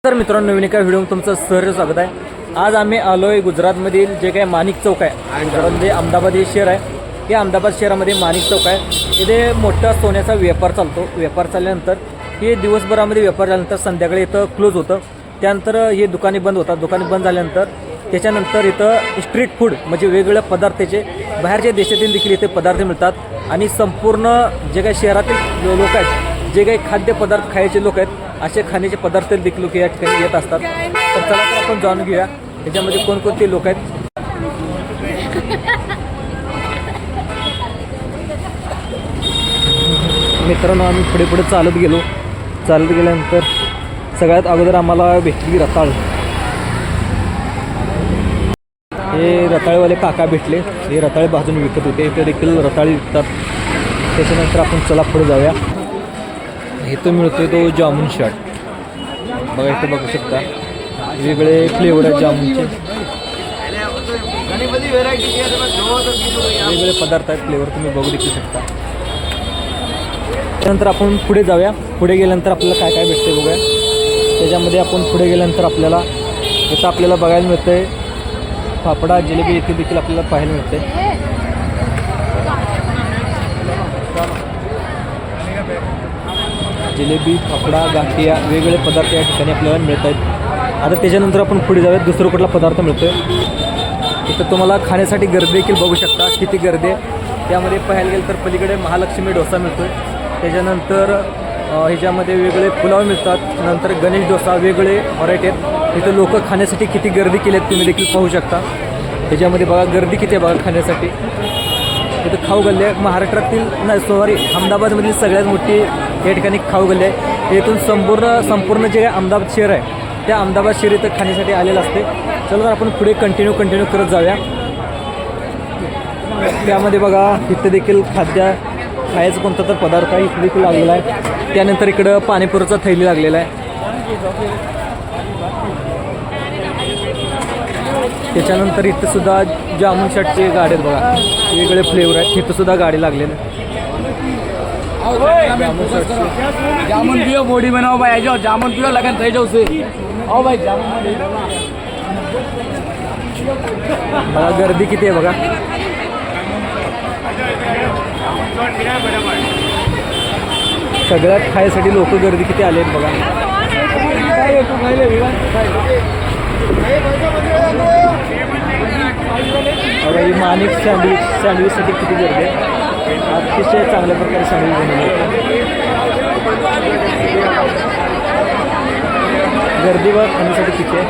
तर मित्रांनो, नवीन एका व्हिडिओ तुमचं सहर्ष स्वागत आहे. आज आम्ही आलोय गुजरातमधील जे काही माणिक चौक आहे, गुजरातमध्ये अहमदाबाद हे शहर आहे. या अहमदाबाद शहरामध्ये माणिक चौक आहे. इथे मोठा सोन्याचा व्यापार चालतो. व्यापार चालल्यानंतर हे दिवसभरामध्ये व्यापार झाल्यानंतर संध्याकाळी इथं क्लोज होतं. त्यानंतर हे दुकाने बंद होतात. दुकाने बंद झाल्यानंतर त्याच्यानंतर इथं स्ट्रीट फूड म्हणजे वेगवेगळ्या पदार्थाचे बाहेरच्या देशातील देखील इथे पदार्थ मिळतात. आणि संपूर्ण जे काही शहरातील लोक आहेत, जे काही खाद्यपदार्थ खायचे लोक आहेत, असे खाण्याचे पदार्थ देखील लोक या ठिकाणी येत असतात. तर चला तर आपण जाणून घेऊया त्याच्यामध्ये कोणकोणते लोक आहेत. मित्रांनो, आम्ही पुढे पुढे चालत गेल्यानंतर सगळ्यात अगोदर आम्हाला भेटली रताळ. हे रताळेवाले काका भेटले. हे रताळे भाजून विकत होते. इथे देखील रताळे विकतात. त्याच्यानंतर आपण चला पुढे जाऊया. इथं मिळतोय तो जामून चाट. बघा, इथं बघू शकता वेगवेगळे फ्लेवर आहेत जामूनचे. वेगवेगळे पदार्थ आहेत, फ्लेवर तुम्ही बघू देखील शकता. त्यानंतर आपण पुढे जाऊया. पुढे गेल्यानंतर आपल्याला काय काय भेटते बघूया. त्याच्यामध्ये आपण पुढे गेल्यानंतर इथं आपल्याला बघायला मिळतंय फाफडा, जिलेबी इथे देखील आपल्याला पाहायला मिळते. जिलेबी, फाफडा, गाठिया वेगवेगळे पदार्थ या ठिकाणी आपल्याला मिळत आहेत. आता त्याच्यानंतर आपण पुढे जाऊयात. दुसरा कुठला पदार्थ मिळतो आहे इथं तुम्हाला खाण्यासाठी गर्दी देखील बघू शकता किती गर्दी आहे. त्यामध्ये पाहायला गेलं तर पलीकडे महालक्ष्मी डोसा मिळतो आहे. त्याच्यानंतर ह्याच्यामध्ये वेगळे पुलाव मिळतात. नंतर गणेश डोसा, वेगळे व्हरायटी आहेत. इथं लोक खाण्यासाठी किती गर्दी केली आहेत तुम्ही देखील पाहू शकता. ह्याच्यामध्ये बघा गर्दी किती आहे बघा खाण्यासाठी. इथं खाऊ गल्ली आहे. महाराष्ट्रातील अहमदाबादमधील सगळ्यात मोठी या ठिकाणी खाऊ गल्ली आहे. इथून संपूर्ण जे अहमदाबाद शहर आहे त्या अहमदाबाद शहर इथं खाण्यासाठी आलेलं असते. चला तर आपण पुढे कंटिन्यू करत जाऊया. त्यामध्ये बघा इथं देखील खायचं कोणता तर पदार्थ आहे इथं देखील लागलेला आहे. त्यानंतर इकडं पाणीपुरीचा थैली लागलेला आहे. त्याच्यानंतर इथं सुद्धा जामून चाटचे गाडी आहेत बघा. वेगवेगळे फ्लेवर आहेत. इथं सुद्धा गाडी लागलेली आहे. जामुन पियो, बॉडी बनाओ भाई. जाओ जामुन पियो, लगन થઈ જશે. आओ भाई जामुन. बघा गर्दी किती आहे बघा. सगळ्यात खायसाठी लोक गर्दी किती आले आहेत बघा. बघा ही माणिक सँडविचसाठी किती गर्दी आहे. अतिशय चांगल्या प्रकारे सँडविच बनवले. गर्दी बघा खाण्यासाठी किती आहे.